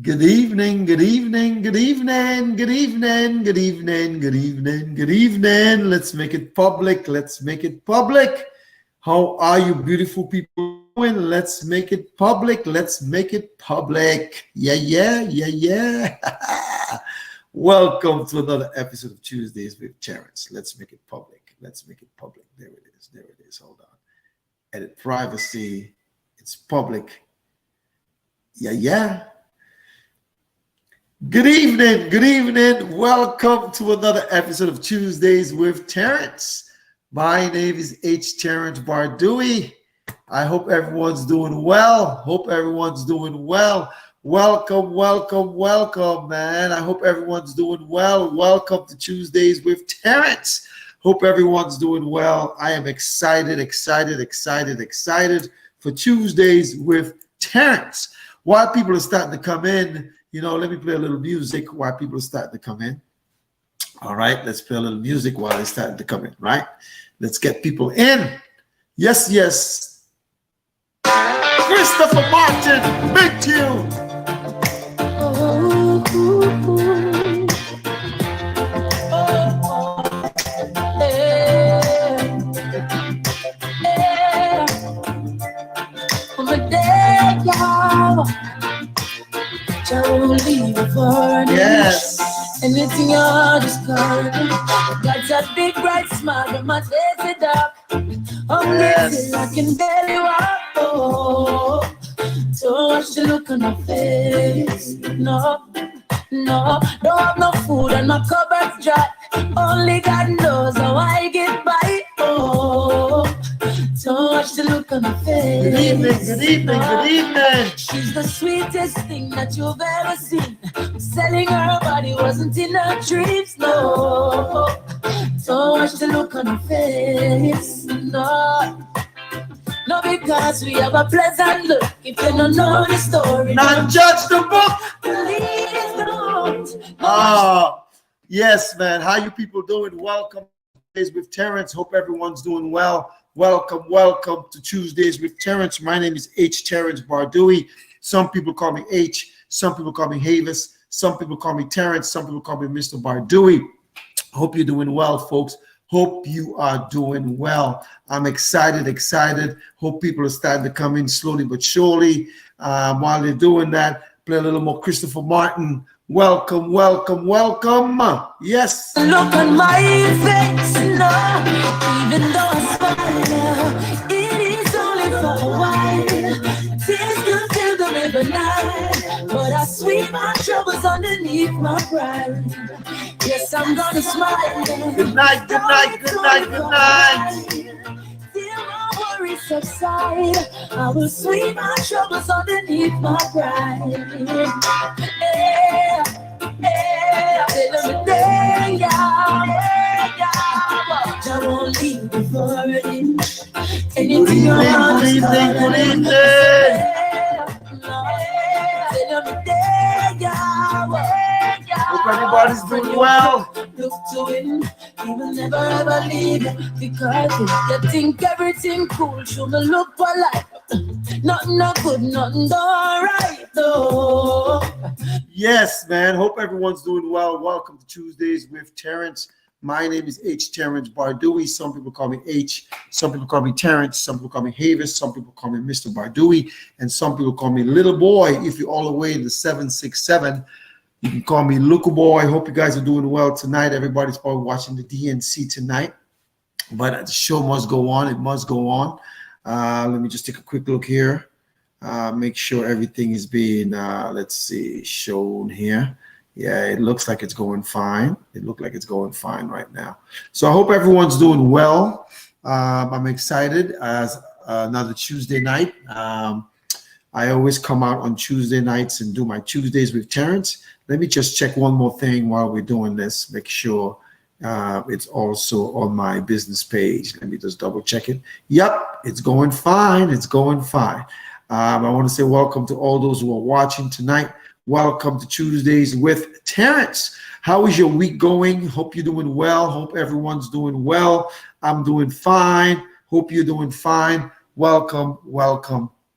Good evening, good evening, good evening, good evening, good evening, good evening, good evening. Let's make it public. Let's make it public. How are you, beautiful people doing? Let's make it public. Let's make it public. Yeah. Welcome to another episode of Tuesdays with Terrence. Let's make it public. Let's make it public. There it is. There it is. Hold on. Edit privacy. It's public. Yeah. Good evening. Welcome to another episode of Tuesdays with Terrence. My name is Terrence Bardui. I hope everyone's doing well. Welcome, man. I hope everyone's doing well. Welcome to Tuesdays with Terrence. Hope everyone's doing well. I am excited for Tuesdays with Terrence. While people are starting to come in, let me play a little music while people are starting to come in. All right, let's play a little music while they're starting to come in, right? Let's get people in. Yes. Christopher Martin, big tune. Yes. Anything you're discarding. Got a big bright smile on my face it up. I'm yes. I can barely walk. Oh, so much to look on my face. No, don't have no food and my cupboard's dry. Only God knows how I get by. Oh, so much to look on my face. Good evening. She's the sweetest thing that you've ever seen. Selling her body wasn't in her dreams, no. So much to look on her face, no, because we have a pleasant look. If you don't know the story, not judge the book. Please don't. Oh, yes, man. How you people doing? Welcome to Tuesdays with Terrence. Hope everyone's doing well. Welcome to Tuesdays with Terrence. My name is Terrence Bardui. Some people call me H. Some people call me Havis. Some people call me Terrence. Some people call me Mr. Bardui. Hope you're doing well, folks. Hope you are doing well. I'm excited. Hope people are starting to come in slowly but surely. While they're doing that, play a little more Christopher Martin. Welcome. Yes. Look on my face, no. Even though I smile, it is only for a while. Tears can fill the river night, but I sweep my troubles underneath my pride. Yes, I'm gonna smile. Good night. Till my worries subside, I will sweep my troubles underneath my pride. I won't leave before it ends. Anything you want to Hope everybody's doing well. Look to him, he will never ever leave you. Because you think everything cool, should me look polite. Nothing no good, nothing right though. Yes, man. Hope everyone's doing well. Welcome to Tuesdays with Terrence. My name is Terrence Bardui. Some people call me H. Some people call me Terrence. Some people call me Havis. Some people call me Mr. Bardui. And some people call me Little Boy. If you're all the way in the 767, you can call me Little Boy. Hope you guys are doing well tonight. Everybody's probably watching the DNC tonight. But the show must go on. It must go on. Let me just take a quick look here. Make sure everything is being, shown here. Yeah, it looks like it's going fine. It looks like it's going fine right now. So I hope everyone's doing well. I'm excited as another Tuesday night. I always come out on Tuesday nights and do my Tuesdays with Terrence. Let me just check one more thing while we're doing this. Make sure it's also on my business page. Let me just double check it. Yep, it's going fine. I want to say welcome to all those who are watching tonight. Welcome to Tuesdays with Terrence. How is your week going? Hope you're doing well. Hope everyone's doing well. I'm doing fine. Hope you're doing fine. Welcome.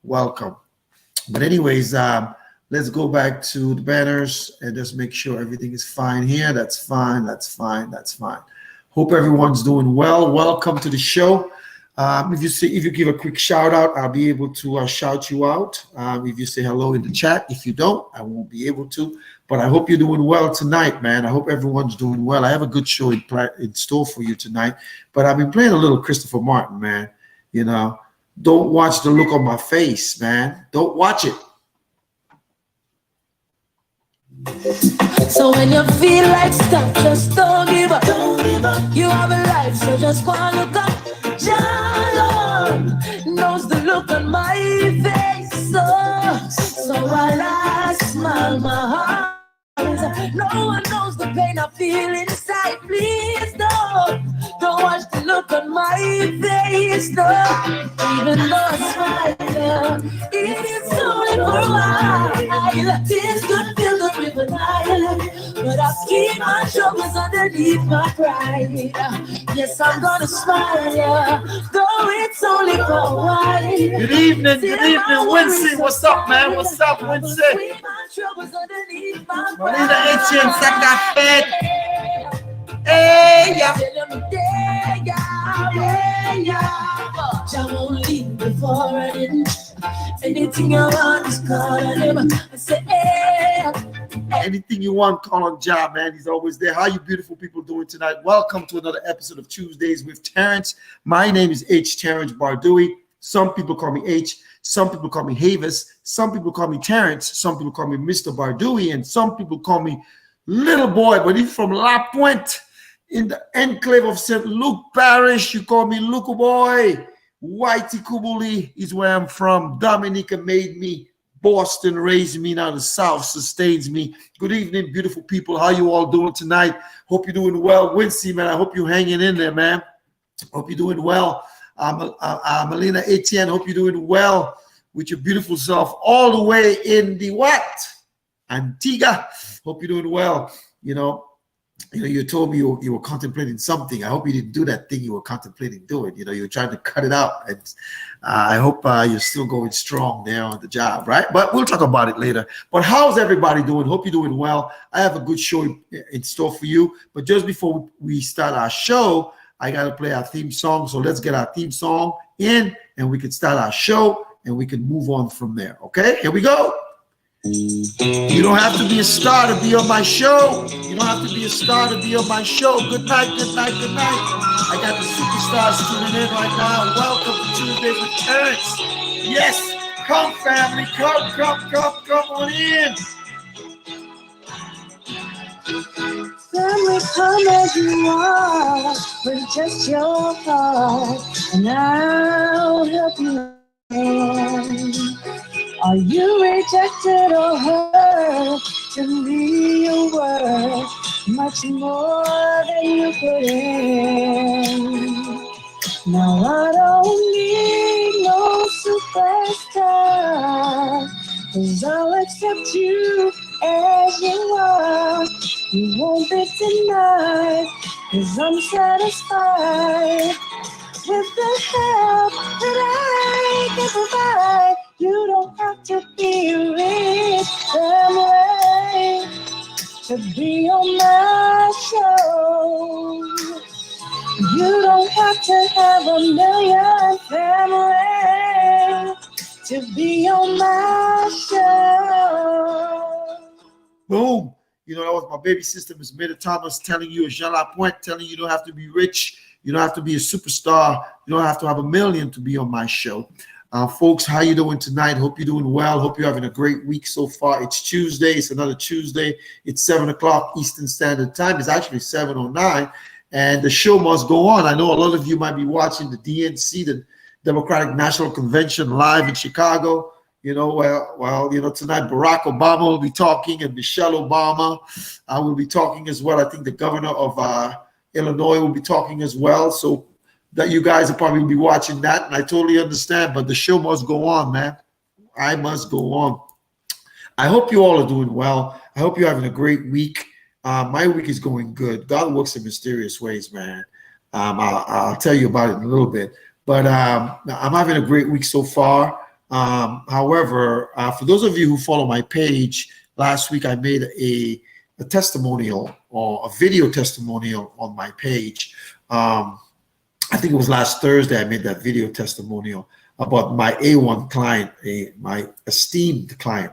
But anyways, Let's go back to the banners and just make sure everything is fine here. That's fine. That's fine. That's fine. Hope everyone's doing well. Welcome to the show. If you give a quick shout out, I'll be able to shout you out. If you say hello in the chat, if you don't, I won't be able to. But I hope you're doing well tonight, man. I hope everyone's doing well. I have a good show in store for you tonight. But I've been playing a little Christopher Martin, man. You know, don't watch the look on my face, man. Don't watch it. So when you feel like stuck, just don't give up. Don't give up. You have a life, so just go and look up. John knows the look on my face. So while I smile, my heart. No one knows the pain I feel inside. Please don't watch the look on my face. No, even though I smile, it's only for a while. This could fill the river Nile, but I keep my troubles underneath my pride. Yes, I'm gonna smile, though it's only for a while. Good evening, Winston. What's up, man? What's up, Winston? Marina Etienne, sac that fed. Hey, yeah. I won't leave before I didn't. Anything I want is call on him. I say, hey. Anything you want, call on Jah, man. He's always there. How you beautiful people doing tonight? Welcome to another episode of Tuesdays with Terrence. My name is Terrence Bardui. Some people call me H. Some people call me Havis. Some people call me Terrence. Some people call me Mr. Bardui. And some people call me Little Boy. But if from La Pointe, in the enclave of St. Luke Parish, you call me Luke Boy. Whitey Kubuli is where I'm from. Dominica made me. Boston raised me. Now the South sustains me. Good evening, beautiful people. How you all doing tonight? Hope you're doing well. Wincy, man, I hope you're hanging in there, man. Hope you're doing well. Melina Etienne, hope you're doing well with your beautiful self all the way in the what? Antigua. Hope you're doing well. You know, you told me you were contemplating something. I hope you didn't do that thing you were contemplating doing. You know, you were trying to cut it out. And I hope you're still going strong there on the job, right? But we'll talk about it later. But how's everybody doing? Hope you're doing well. I have a good show in store for you. But just before we start our show, I got to play our theme song. So let's get our theme song in and we can start our show and we can move on from there. Okay, here we go. You don't have to be a star to be on my show. You don't have to be a star to be on my show. Good night, good night, good night. I got the superstars tuning in right now. Welcome to Tuesdays with Terrence. Yes, come family, come on in. Family, come as you are, with just your heart, and I'll help you. Are you rejected or hurt? To me, you're worth much more than you put in. Now I don't need no superstar, 'cause I'll accept you as you are. You won't be denied, 'cause I'm satisfied with the help that I can provide. You don't have to be rich family to be on my show. You don't have to have a million family to be on my show. Boom. You know, that was my baby sister, Miss Meta Thomas, telling you, Jean Lapointe, telling you don't have to be rich. You don't have to be a superstar. You don't have to have a million to be on my show. Folks, how you doing tonight? Hope you're doing well. Hope you're having a great week so far. It's Tuesday. It's another Tuesday. It's 7 o'clock Eastern Standard Time. It's actually 7:09, and the show must go on. I know a lot of you might be watching the DNC, the Democratic National Convention, live in Chicago. You know, tonight Barack Obama will be talking and Michelle Obama will be talking as well. I think the governor of Illinois will be talking as well. So that you guys will probably be watching that, and I totally understand, but the show must go on, man. I must go on. I hope you all are doing well. I hope you're having a great week. My week is going good. God works in mysterious ways, man. I'll tell you about it in a little bit. But I'm having a great week so far. However, for those of you who follow my page, last week I made a testimonial or a video testimonial on my page. I think it was last Thursday I made that video testimonial about my A1 client, my esteemed client.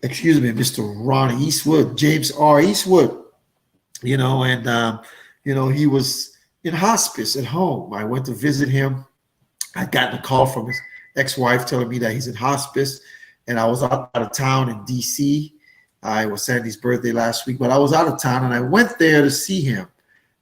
Excuse me, Mr. Ronnie Eastwood, James R. Eastwood. And he was in hospice at home. I went to visit him. I got a call from his ex-wife telling me that he's in hospice, and I was out of town in DC. It was Sandy's birthday last week, but I was out of town, and I went there to see him.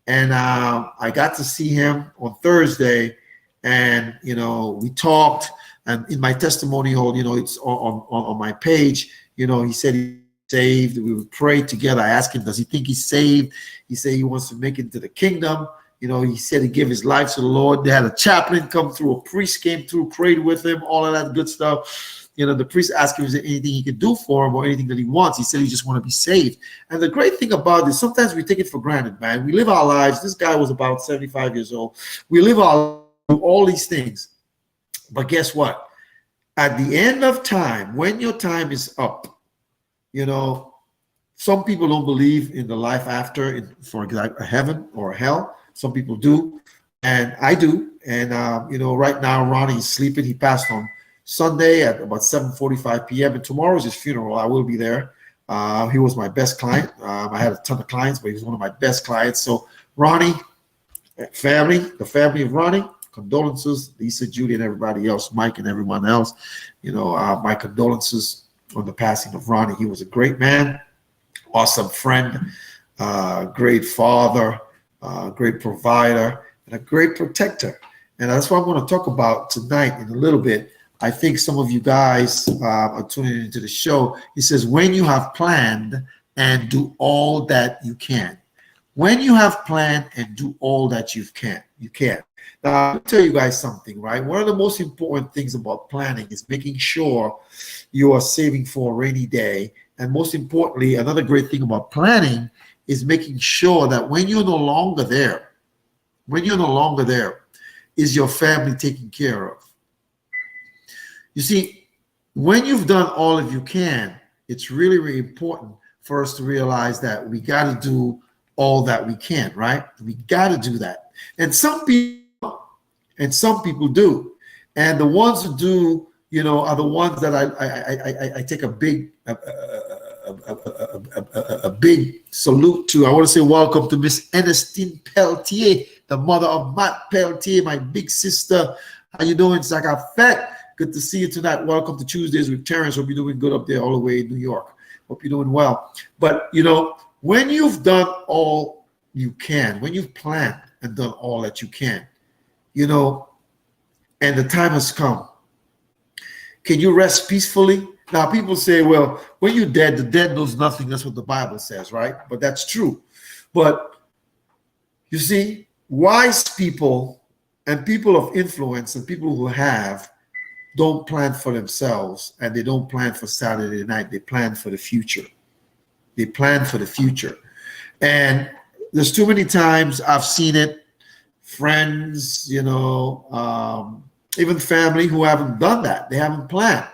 And I got to see him on Thursday, and we talked. And in my testimonial, it's on my page. He said he's saved. We would pray together. I asked him, does he think he's saved? He said he wants to make it into the kingdom. He said he gave his life to the Lord. They had a chaplain come through, a priest came through, prayed with him, all of that good stuff. The priest asked him, is there anything he could do for him or anything that he wants? He said he just want to be saved. And the great thing about this, sometimes we take it for granted, man. We live our lives. This guy was about 75 years old. We live all these things. But guess what? At the end of time, when your time is up, some people don't believe in the life after, for example, a heaven or a hell. Some people do, and I do. And right now Ronnie is sleeping. He passed on Sunday at about 7:45 p.m. and tomorrow is his funeral. I will be there. He was my best client. I had a ton of clients, but he was one of my best clients. So Ronnie, the family of Ronnie, condolences, Lisa, Judy, and everybody else, Mike and everyone else. My condolences on the passing of Ronnie. He was a great man, awesome friend, great father, great provider, and a great protector. And that's what I'm going to talk about tonight in a little bit. I think some of you guys are tuning into the show. He says, when you have planned and do all that you can. When you have planned and do all that you can. Now, I'll tell you guys something, right? One of the most important things about planning is making sure you are saving for a rainy day. And most importantly, another great thing about planning is making sure that when you're no longer there, is your family taken care of. You see, when you've done all of you can, it's really, really important for us to realize that we got to do all that we can, right? We got to do that. And some people do. And the ones who do, are the ones that I take a big salute to. I want to say welcome to Miss Ernestine Peltier, the mother of Matt Peltier, my big sister. How you doing, Sakafet? Good to see you tonight. Welcome to Tuesdays with Terrence. Hope you're doing good up there all the way in New York. Hope you're doing well. But, when you've done all you can, when you've planned and done all that you can, and the time has come, can you rest peacefully? Now, people say, well, when you're dead, the dead knows nothing. That's what the Bible says, right? But that's true. But you see, wise people and people of influence and people who don't plan for themselves, and they don't plan for Saturday night. They plan for the future. They plan for the future. And there's too many times I've seen it, friends, even family who haven't done that. They haven't planned.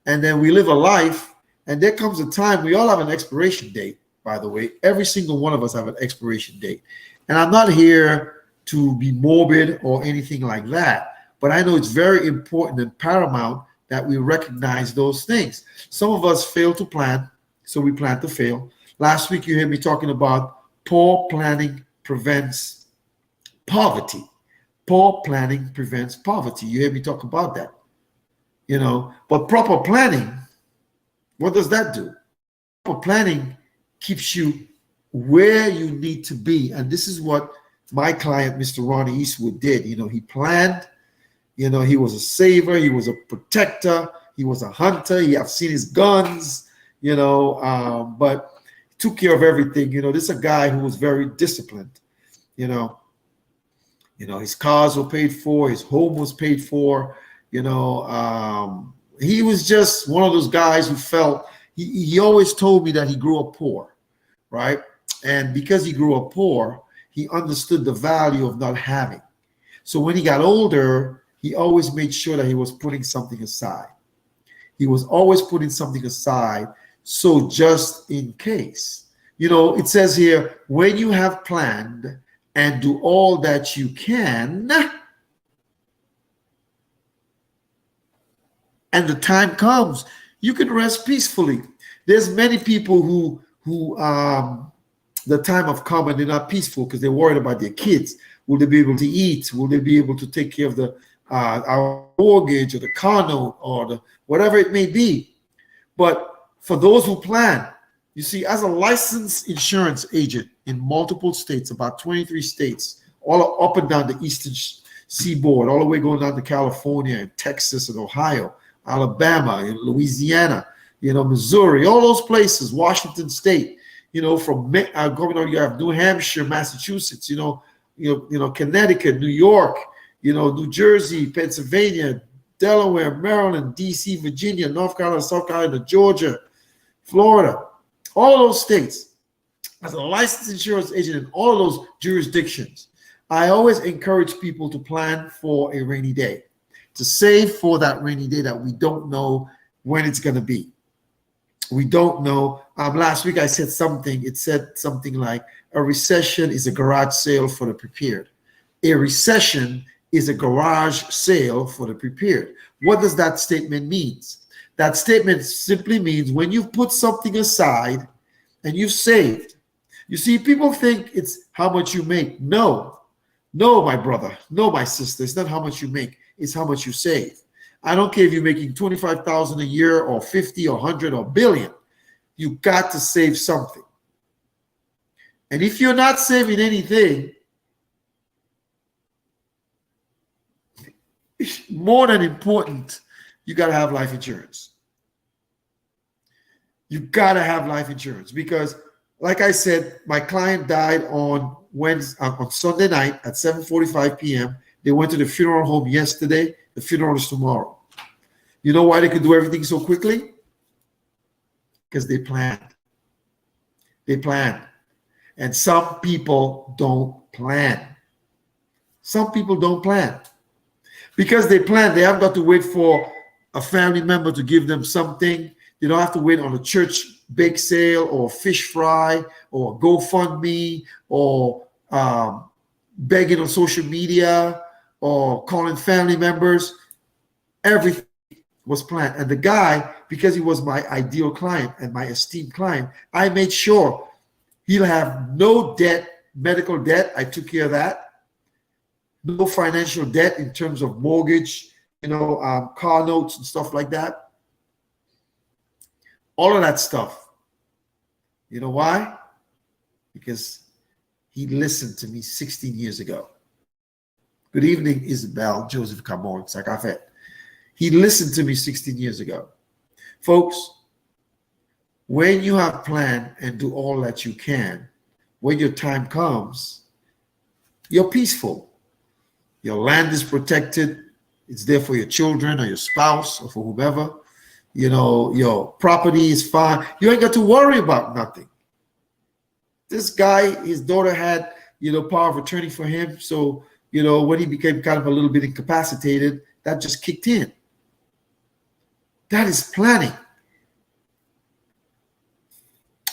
And then we live a life, and there comes a time, we all have an expiration date, by the way. Every single one of us have an expiration date. And I'm not here to be morbid or anything like that, but I know it's very important and paramount that we recognize those things. Some of us fail to plan, so we plan to fail. Last week, you heard me talking about poor planning prevents poverty. Poor planning prevents poverty. You heard me talk about that. But proper planning, what does that do? Proper planning keeps you where you need to be. And this is what my client, Mr. Ronnie Eastwood, did. He planned, he was a saver, he was a protector, he was a hunter. I've seen his guns, but he took care of everything. This is a guy who was very disciplined, his cars were paid for, his home was paid for. He was just one of those guys who felt, he always told me that he grew up poor, right? And because he grew up poor, he understood the value of not having. So when he got older, he always made sure that he was putting something aside. He was always putting something aside, so just in case. You know, it says here, when you have planned and do all that you can, and the time comes, you can rest peacefully. There's many people who the time have come and they're not peaceful because they're worried about their kids. Will they be able to eat? Will they be able to take care of the our mortgage or the car note or the whatever it may be? But for those who plan, you see, as a licensed insurance agent in multiple states, about 23 states, all up and down the eastern seaboard, all the way going down to California and Texas and Ohio, Alabama and Louisiana, you know, Missouri, all those places, Washington State, you know, from going on, you have New Hampshire, Massachusetts, you know, Connecticut, New York, you know, New Jersey, Pennsylvania, Delaware, Maryland, DC, Virginia, North Carolina, South Carolina, Georgia, Florida, all those states. As a licensed insurance agent in all of those jurisdictions, I always encourage people to plan for a rainy day, to save for that rainy day that we don't know when it's going to be. We don't know. Last week I said something. It said something like, a recession is a garage sale for the prepared. A recession is a garage sale for the prepared. What does that statement mean? That statement simply means when you've put something aside and you've saved. You see, people think it's how much you make. No, my brother, no, my sister. It's not how much you make. It's how much you save. I don't care if you're making $25,000 a year or 50 or 100 or billion. You got to save something. And if you're not saving anything, more than important, you got to have life insurance. You got to have life insurance because, like I said, my client died on Sunday night at 7:45 p.m. They went to the funeral home yesterday. The funeral is tomorrow. You know why they could do everything so quickly? Because they planned. They planned. And some people don't plan. Some people don't plan. Because they plan, they haven't got to wait for a family member to give them something. They don't have to wait on a church bake sale or fish fry or GoFundMe or begging on social media or calling family members. Everything was planned. And the guy, because he was my ideal client and my esteemed client, I made sure he'll have no debt, medical debt. I took care of that. No financial debt in terms of mortgage, car notes and stuff like that. All of that stuff. You know why? Because he listened to me 16 years ago. Good evening, Isabel, Joseph Camon, Sakafet. He listened to me 16 years ago. Folks, when you have planned and do all that you can, when your time comes, you're peaceful. Your land is protected. It's there for your children or your spouse or for whomever. Your property is fine. You ain't got to worry about nothing. This guy, his daughter had, power of attorney for him. So, when he became kind of a little bit incapacitated, that just kicked in. That is planning.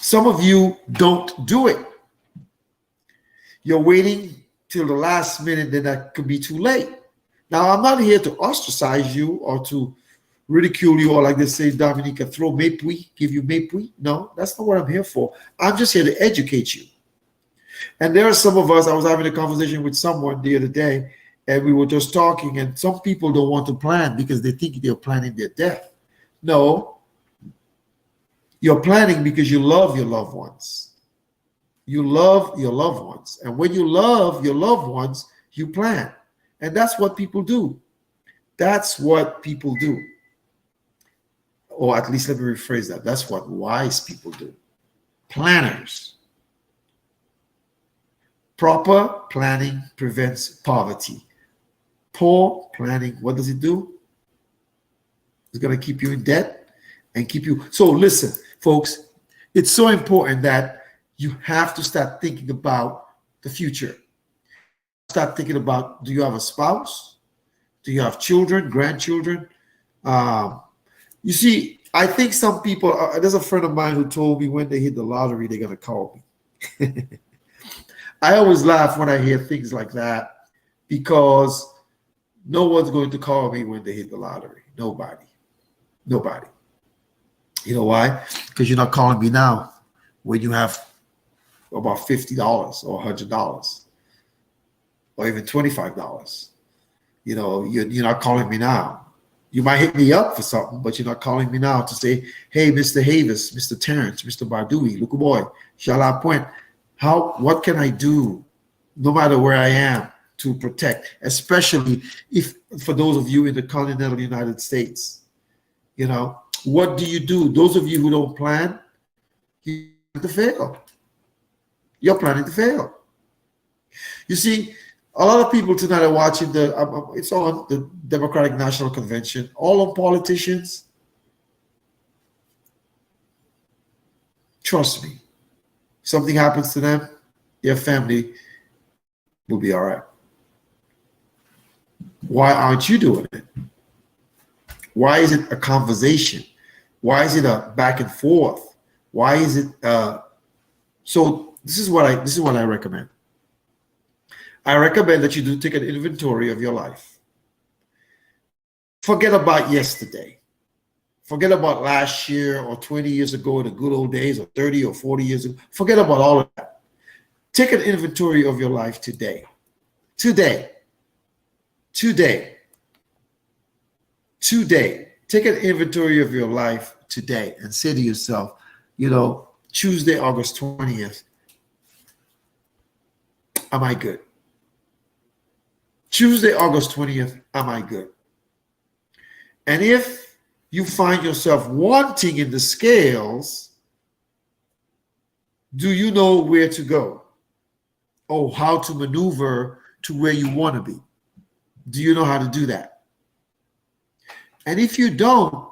Some of you don't do it. You're waiting till the last minute, then that could be too late. Now, I'm not here to ostracize you or to ridicule you or, like they say, Dominica, throw mépris, give you mépris. No, that's not what I'm here for. I'm just here to educate you. And there are some of us, I was having a conversation with someone the other day, and we were just talking, and some people don't want to plan because they think they're planning their death. No, you're planning because you love your loved ones. You love your loved ones. And when you love your loved ones, you plan. And that's what people do. That's what people do. Or at least let me rephrase that. That's what wise people do. Planners. Proper planning prevents poverty. Poor planning, what does it do? It's going to keep you in debt and keep you. So listen, folks, it's so important that you have to start thinking about the future. Start thinking about, do you have a spouse? Do you have children, grandchildren? You see, I think some people, there's a friend of mine who told me when they hit the lottery, they're going to call me. I always laugh when I hear things like that because no one's going to call me when they hit the lottery. Nobody. Nobody. You know why? Because you're not calling me now when you have about $50 or $100 or even $25. You know, you're not calling me now. You might hit me up for something, but you're not calling me now to say, hey, Mr. Havis, Mr. Terrence, Mr. Bardoui, look boy, Shala Point. What can I do, no matter where I am, to protect, especially if for those of you in the continental United States, you know, what do you do? Those of you who don't plan, you're planning to fail. You're planning to fail. You see, a lot of people tonight are watching it's on the Democratic National Convention, all of politicians. Trust me, something happens to them, their family will be all right. Why aren't you doing it? Why is it a conversation? Why is it a back and forth? Why is it so this is what I recommend. I recommend that you do take an inventory of your life. Forget about yesterday. Forget about last year or 20 years ago in the good old days or 30 or 40 years ago. Forget about all of that. Take an inventory of your life today. Today. Take an inventory of your life today and say to yourself, you know, Tuesday, August 20th, am I good? Tuesday, August 20th, am I good? And if you find yourself wanting in the scales, do you know where to go? Or how to maneuver to where you want to be? Do you know how to do that? And if you don't,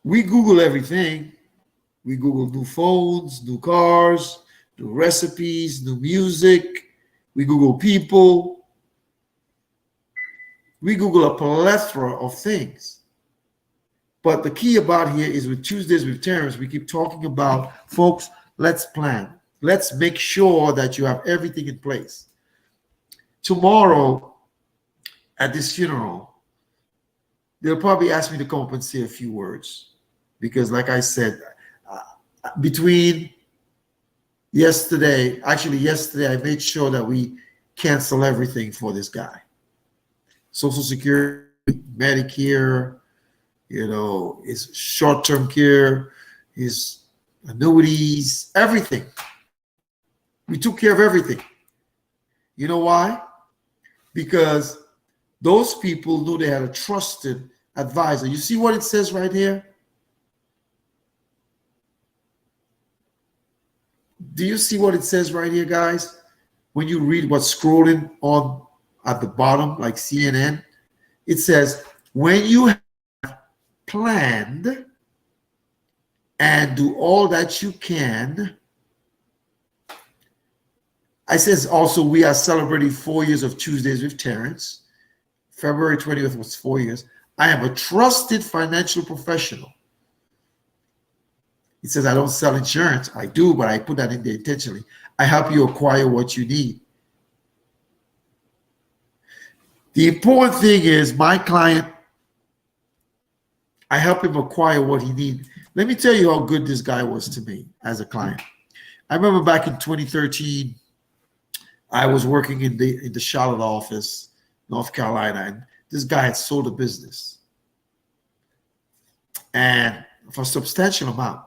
we Google everything. We Google new phones, new cars, new recipes, new music. We Google people. We Google a plethora of things. But the key about here is with Tuesdays with Terrence, we keep talking about, folks, let's plan. Let's make sure that you have everything in place. Tomorrow at this funeral, they'll probably ask me to come up and say a few words. Because like I said, between yesterday, I made sure that we cancel everything for this guy. Social Security, Medicare, you know, his short-term care, his annuities, everything. We took care of everything. You know why? Because those people knew they had a trusted advisor. You see what it says right here? Do you see what it says right here, guys? When you read what's scrolling on at the bottom, like CNN, it says, when you have planned and do all that you can. I says also, we are celebrating 4 years of Tuesdays with Terrence. February 20th was 4 years. I am a trusted financial professional. It says I don't sell insurance. I do, but I put that in there intentionally. I help you acquire what you need. The important thing is my client, I help him acquire what he needs. Let me tell you how good this guy was to me as a client. I remember back in 2013, I was working in the Charlotte office, North Carolina, and this guy had sold a business, and for a substantial amount.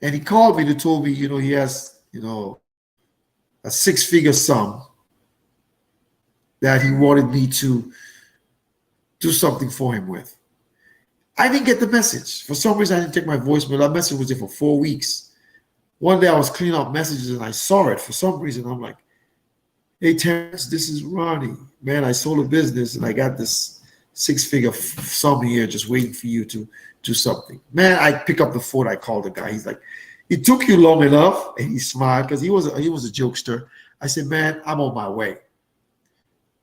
And he called me to told me, he has, a six-figure sum that he wanted me to do something for him with. I didn't get the message. For some reason, I didn't take my voicemail. That message was there for 4 weeks. One day I was cleaning up messages and I saw it. For some reason, I'm like, hey, Terrence, this is Ronnie. Man, I sold a business and I got this six-figure sum here just waiting for you to do something. Man, I pick up the phone. I call the guy. He's like, it took you long enough. And he smiled because he was a jokester. I said, man, I'm on my way.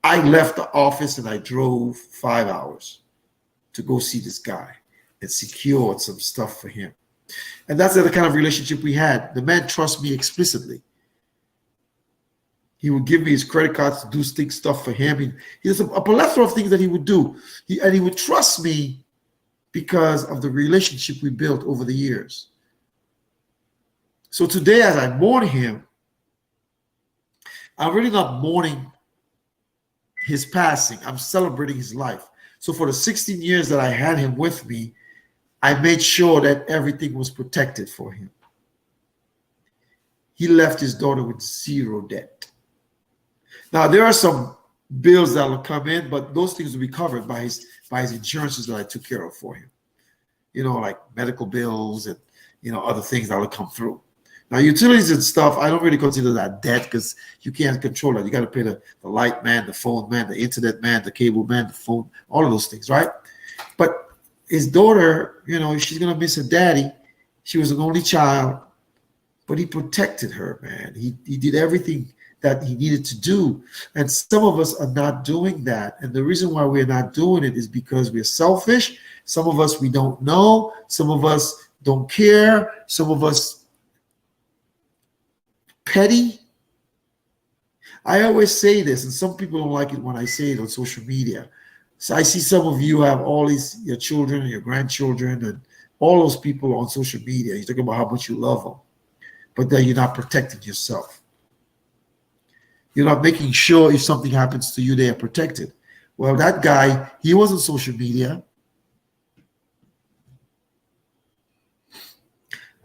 I left the office and I drove 5 hours to go see this guy and secured some stuff for him. And that's the kind of relationship we had. The man trusts me explicitly. He would give me his credit cards to do stuff for him. He has a plethora of things that he would do. He would trust me because of the relationship we built over the years. So today, as I mourn him, I'm really not mourning his passing. I'm celebrating his life. So for the 16 years that I had him with me, I made sure that everything was protected for him. He left his daughter with 0 debt. Now, there are some bills that will come in, but those things will be covered by his insurances that I took care of for him. You know, like medical bills and, you know, other things that will come through. Now, utilities and stuff, I don't really consider that debt because you can't control that. You got to pay the light man, the phone man, the internet man, the cable man, the phone, all of those things, right? But his daughter, you know, she's going to miss her daddy. She was an only child, but he protected her, man. He did everything that he needed to do. And some of us are not doing that. And the reason why we're not doing it is because we're selfish. Some of us, we don't know. Some of us don't care. Some of us petty. I always say this, and some people don't like it when I say it on social media. So I see some of you have all your children and your grandchildren and all those people on social media. You're talking about how much you love them, but then you're not protecting yourself. You're not making sure if something happens to you, they are protected. Well, that guy, he was on social media,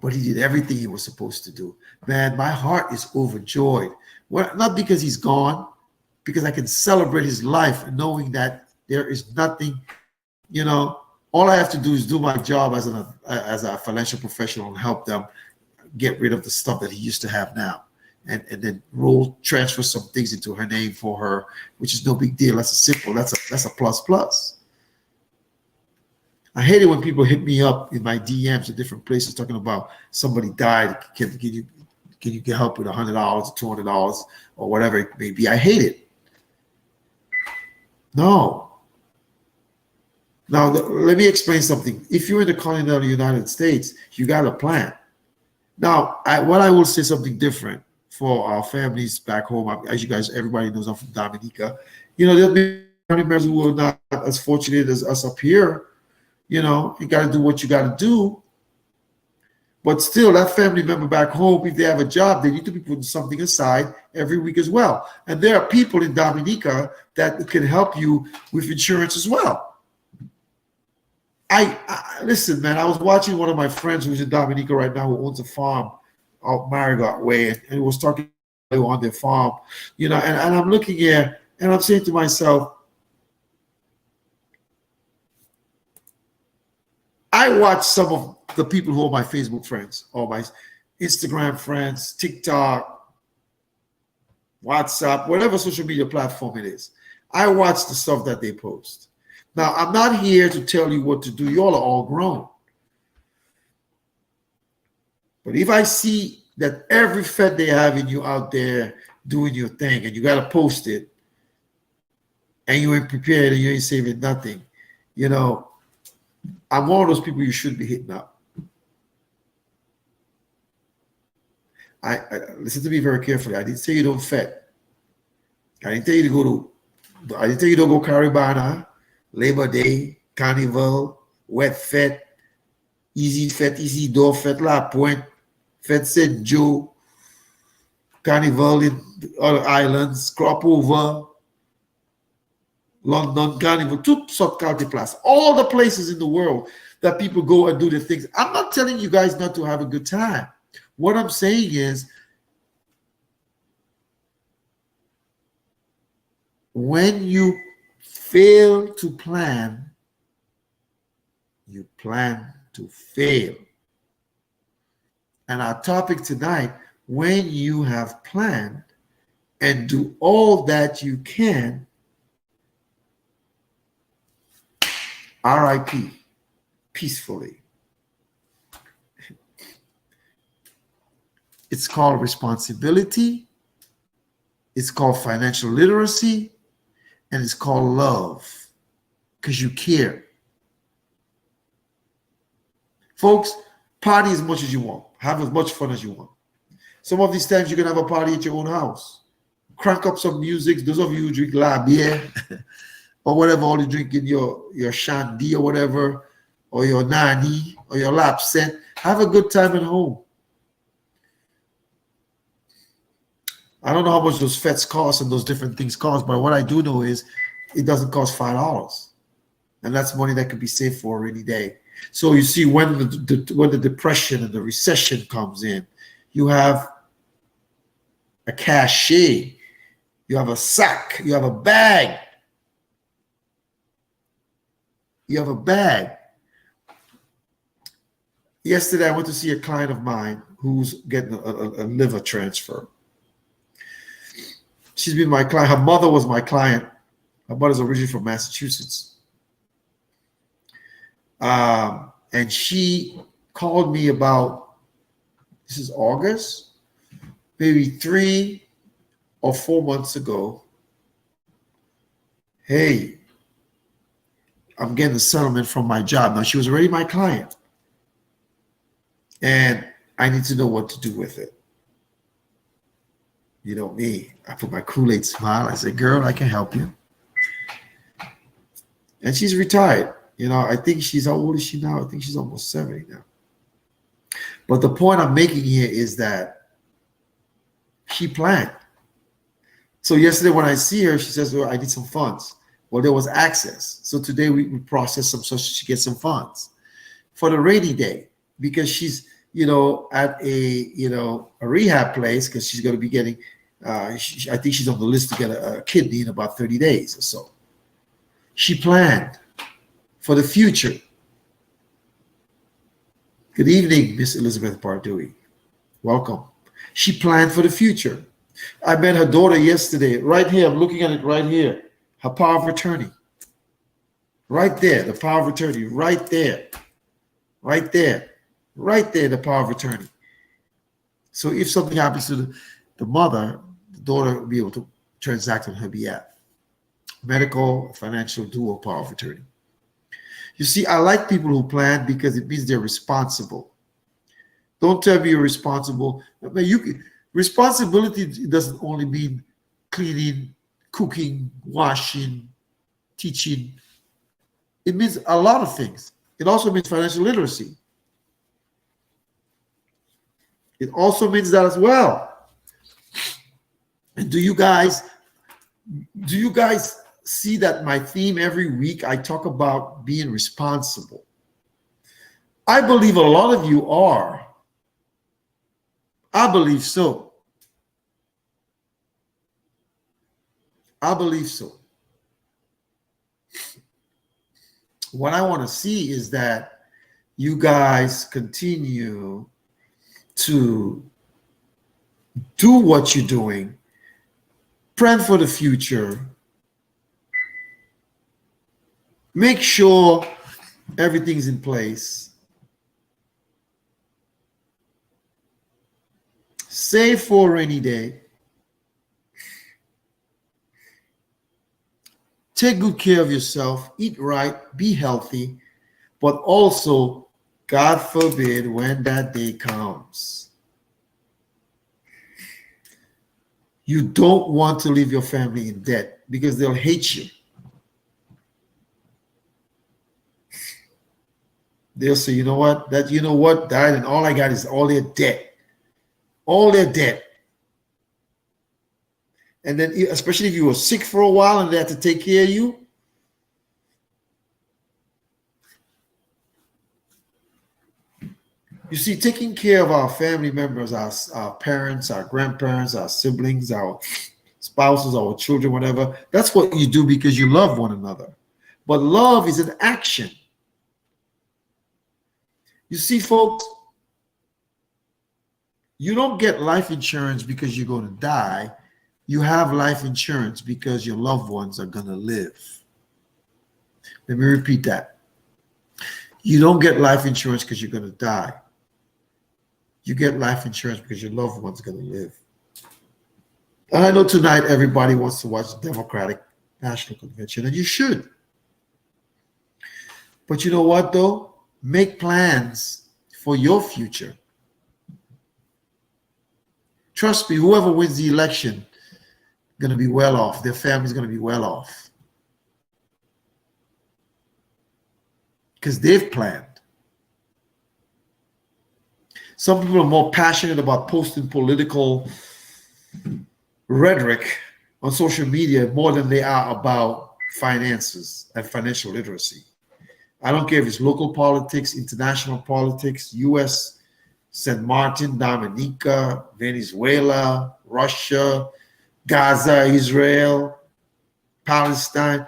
but he did everything he was supposed to do. Man, my heart is overjoyed. Well, not because he's gone, because I can celebrate his life knowing that there is nothing, you know, all I have to do is do my job as a financial professional and help them get rid of the stuff that he used to have now. And then transfer some things into her name for her, which is no big deal. That's a plus. I hate it when people hit me up in my DMs at different places talking about somebody died. Can you get help with $100 or $200 or whatever it may be? I hate it. No. Now, let me explain something. If you're in the continental United States, you got a plan. Now, what I will say something different for our families back home. As you guys, everybody knows I'm from Dominica. You know, there'll be family members who are not as fortunate as us up here. You know, you got to do what you got to do. But still, that family member back home, if they have a job, they need to be putting something aside every week as well. And there are people in Dominica that can help you with insurance as well. Listen, man, I was watching one of my friends who's in Dominica right now who owns a farm out Marigot way, and was talking on their farm, you know, and I'm looking here and I'm saying to myself, I watch some of the people who are my Facebook friends or my Instagram friends, TikTok, WhatsApp, whatever social media platform it is. I watch the stuff that they post. Now, I'm not here to tell you what to do. You all are all grown. But if I see that every fed they having you out there doing your thing and you got to post it and you ain't prepared and you ain't saving nothing, you know, I'm one of those people you should be hitting up. I listen to me very carefully. I didn't say you don't fed. I didn't tell you don't go Caribana, Labor Day, Carnival, Wet Fed, Easy Door Fed, La Pointe, Fed St. Joe, Carnival in other islands, Crop Over, London Carnival, tout sortes de places. All the places in the world that people go and do the things. I'm not telling you guys not to have a good time. What I'm saying is, when you fail to plan, you plan to fail. And our topic tonight, when you have planned and do all that you can, RIP, peacefully. It's called responsibility. It's called financial literacy, and it's called love, because you care. Folks, party as much as you want. Have as much fun as you want. Some of these times you can have a party at your own house. Crank up some music. Those of you who drink la beer or whatever, all you drink in your shandy or whatever, or your nani or your lapset, have a good time at home. I don't know how much those fets cost and those different things cost, but what I do know is it doesn't cost $5. And that's money that could be saved for a rainy day. So you see, when the depression and the recession comes in, you have a cachet, you have a sack, you have a bag. You have a bag. Yesterday, I went to see a client of mine who's getting a liver transfer. She's been my client. Her mother was my client. Her mother's originally from Massachusetts. And she called me about, this is August, maybe 3 or 4 months ago. Hey, I'm getting a settlement from my job. Now, she was already my client. And I need to know what to do with it. You know me. I put my Kool-Aid smile. I said, girl, I can help you. And she's retired. You know, I think she's, how old is she now? I think she's almost 70 now. But the point I'm making here is that she planned. So yesterday when I see her, she says, well, I need some funds. Well, there was access. So today we processed some so she gets some funds for the rainy day, because she's, you know, at a rehab place, because she's going to be getting, I think she's on the list to get a kidney in about 30 days or so. She planned for the future. Good evening, Miss Elizabeth Bardui. Welcome. She planned for the future. I met her daughter yesterday, right here. I'm looking at it right here. Her power of attorney. Right there, the power of attorney, right there. Right there. Right there, the power of attorney. So if something happens to the mother, the daughter will be able to transact on her behalf. Medical, financial, dual power of attorney. You see, I like people who plan because it means they're responsible. Don't tell me you're responsible. I mean, responsibility doesn't only mean cleaning, cooking, washing, teaching. It means a lot of things. It also means financial literacy. It also means that as well. And do you guys see that my theme every week, I talk about being responsible? I believe a lot of you are. I believe so. I believe so. What I want to see is that you guys continue to do what you're doing, plan for the future, make sure everything's in place, save for a rainy day, take good care of yourself, eat right, be healthy, but also, God forbid, when that day comes, you don't want to leave your family in debt, because they'll hate you. They'll say, you know what, died, and all I got is all their debt. All their debt. And then, especially if you were sick for a while and they had to take care of you, you see, taking care of our family members, our parents, our grandparents, our siblings, our spouses, our children, whatever, that's what you do because you love one another. But love is an action. You see, folks, you don't get life insurance because you're going to die. You have life insurance because your loved ones are going to live. Let me repeat that. You don't get life insurance because you're going to die. You get life insurance because your loved one's going to live. And I know tonight everybody wants to watch the Democratic National Convention, and you should. But you know what, though? Make plans for your future. Trust me, whoever wins the election going to be well off. Their family's going to be well off. Because they've planned. Some people are more passionate about posting political rhetoric on social media more than they are about finances and financial literacy. I don't care if it's local politics, international politics, U.S., St. Martin, Dominica, Venezuela, Russia, Gaza, Israel, Palestine.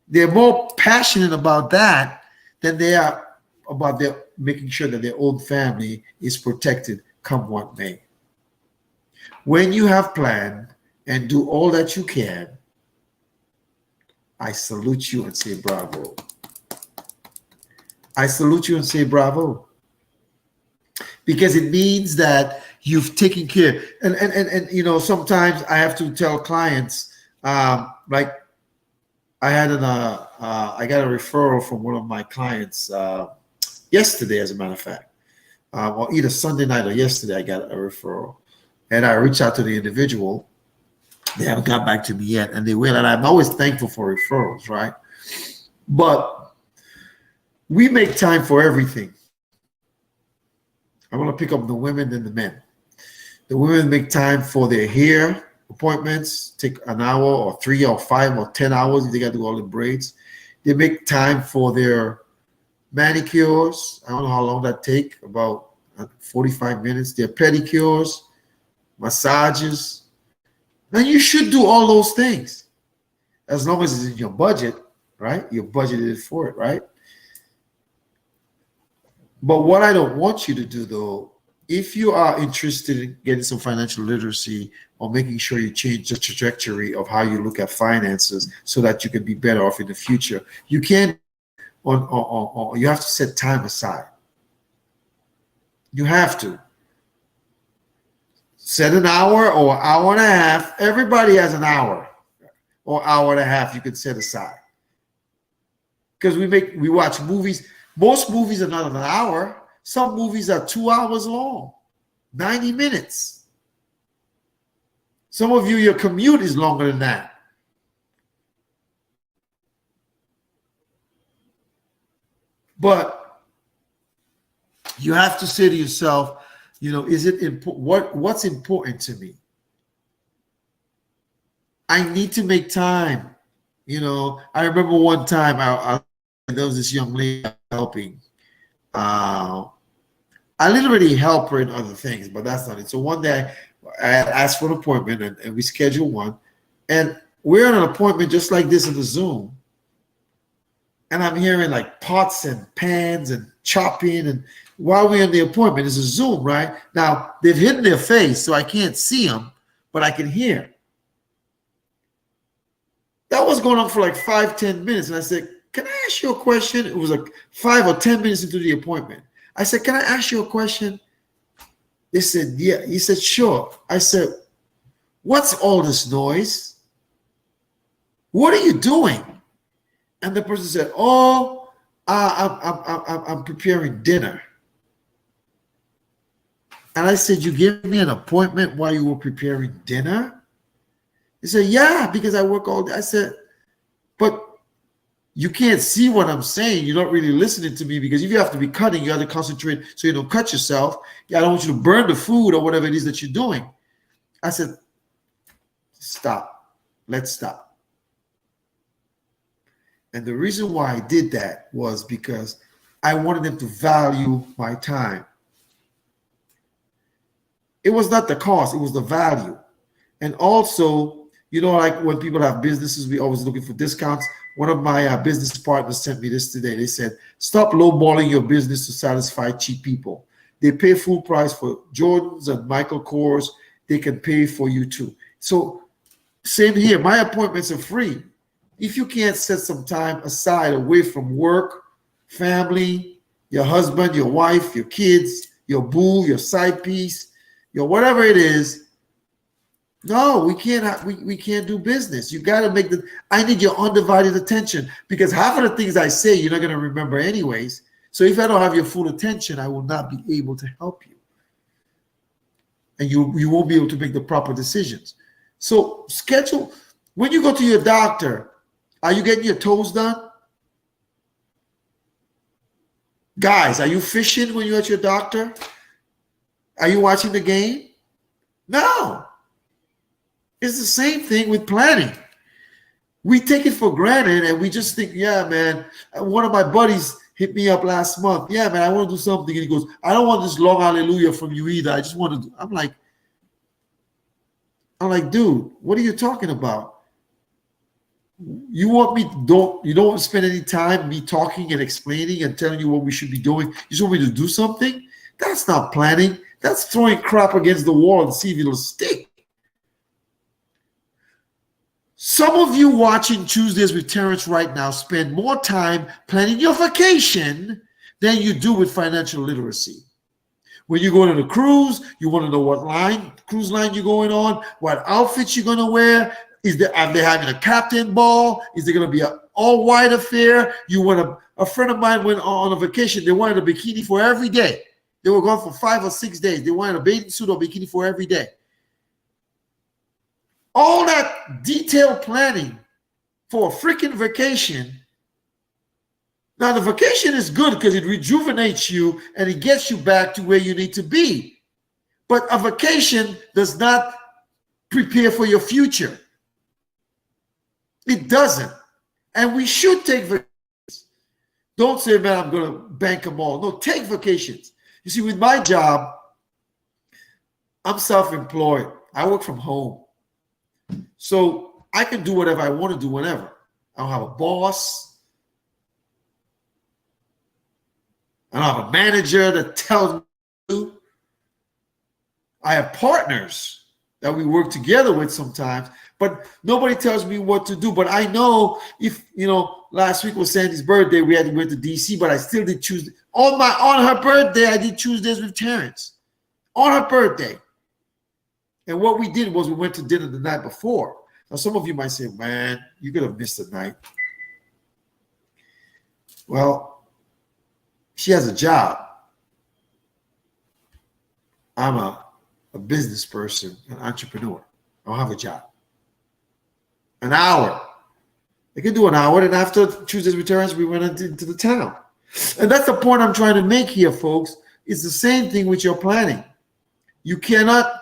They're more passionate about that than they are about their making sure that their own family is protected come what may. When you have planned and do all that you can, I salute you and say bravo. I salute you and say bravo. Because it means that you've taken care. And you know, sometimes I have to tell clients, like I got a referral from one of my clients yesterday, as a matter of fact, or either Sunday night or yesterday, I got a referral. And I reached out to the individual. They haven't got back to me yet, and they will. And I'm always thankful for referrals, right? But we make time for everything. I want to pick up the women and the men. The women make time for their hair appointments, take an hour or 3 or 5 or 10 hours if they got to do all the braids. They make time for their manicures. I don't know how long that take, about 45 minutes. Their pedicures, massages. Now you should do all those things as long as it's in your budget, right? You're budgeted for it, right? But what I don't want you to do, though, if you are interested in getting some financial literacy or making sure you change the trajectory of how you look at finances so that you can be better off in the future, you can't, or you have to set time aside. You have to. Set an hour or hour and a half. Everybody has an hour or hour and a half you can set aside. Because we watch movies. Most movies are not an hour. Some movies are 2 hours long, 90 minutes. Some of you, your commute is longer than that. But you have to say to yourself, you know, is it important? What's important to me? I need to make time. You know, I remember one time there was this young lady helping. I literally help her in other things, but that's not it. So one day I had asked for an appointment and we scheduled one. And we're on an appointment just like this in the Zoom. And I'm hearing like pots and pans and chopping. And while we're in the appointment, it's a Zoom, right? Now, they've hidden their face, so I can't see them, but I can hear. That was going on for like 5-10 minutes. And I said, can I ask you a question? It was like 5 or 10 minutes into the appointment. I said, can I ask you a question? They said, yeah. He said, sure. I said, what's all this noise? What are you doing? And the person said, oh, I'm preparing dinner. And I said, you gave me an appointment while you were preparing dinner? He said, yeah, because I work all day. I said, but you can't see what I'm saying. You're not really listening to me, because if you have to be cutting, you have to concentrate so you don't cut yourself. Yeah, I don't want you to burn the food or whatever it is that you're doing. I said, stop. Let's stop. And the reason why I did that was because I wanted them to value my time. It was not the cost, it was the value. And also, you know, like when people have businesses, we always looking for discounts. One of my business partners sent me this today. They said, stop lowballing your business to satisfy cheap people. They pay full price for Jordans and Michael Kors. They can pay for you too. So same here. My appointments are free. If you can't set some time aside away from work, family, your husband, your wife, your kids, your boo, your side piece, your whatever it is, No, we can't. We can't do business. You got to make the. I need your undivided attention because half of the things I say you're not going to remember anyways. So if I don't have your full attention, I will not be able to help you, and you won't be able to make the proper decisions. So schedule when you go to your doctor. Are you getting your toes done, guys? Are you fishing when you're at your doctor? Are you watching the game? No. It's the same thing with planning. We take it for granted and we just think, yeah, man. One of my buddies hit me up last month. Yeah, man, I want to do something. And he goes, I don't want this long hallelujah from you either. I just want to do. I'm like, dude, what are you talking about? You want me you don't want to spend any time me talking and explaining and telling you what we should be doing. You just want me to do something? That's not planning. That's throwing crap against the wall and see if it'll stick. Some of you watching Tuesdays with Terrence right now spend more time planning your vacation than you do with financial literacy. When you go on a cruise, you want to know what cruise line you're going on, what outfits you're going to wear. Are they having a captain ball? Is there going to be an all-white affair? A friend of mine went on a vacation. They wanted a bikini for every day. They were gone for 5 or 6 days. They wanted a bathing suit or bikini for every day. All that detailed planning for a freaking vacation. Now, the vacation is good because it rejuvenates you and it gets you back to where you need to be. But a vacation does not prepare for your future. It doesn't. And we should take vacations. Don't say, man, I'm going to bank them all. No, take vacations. You see, with my job, I'm self-employed. I work from home. So I can do whatever I want to do whenever. I don't have a boss. I don't have a manager that tells me what to do. I have partners that we work together with sometimes, but nobody tells me what to do. But I know if, last week was Sandy's birthday, we had to go to DC, but I still did Tuesday. On her birthday, I did Tuesdays with Terrence. On her birthday. And what we did was we went to dinner the night before. Now, some of you might say, man, you could have missed the night. Well, she has a job. I'm a business person, an entrepreneur. I don't have a job. An hour. They can do an hour. And after Tuesdays with Terrence, we went into the town. And that's the point I'm trying to make here, folks. It's the same thing with your planning. You cannot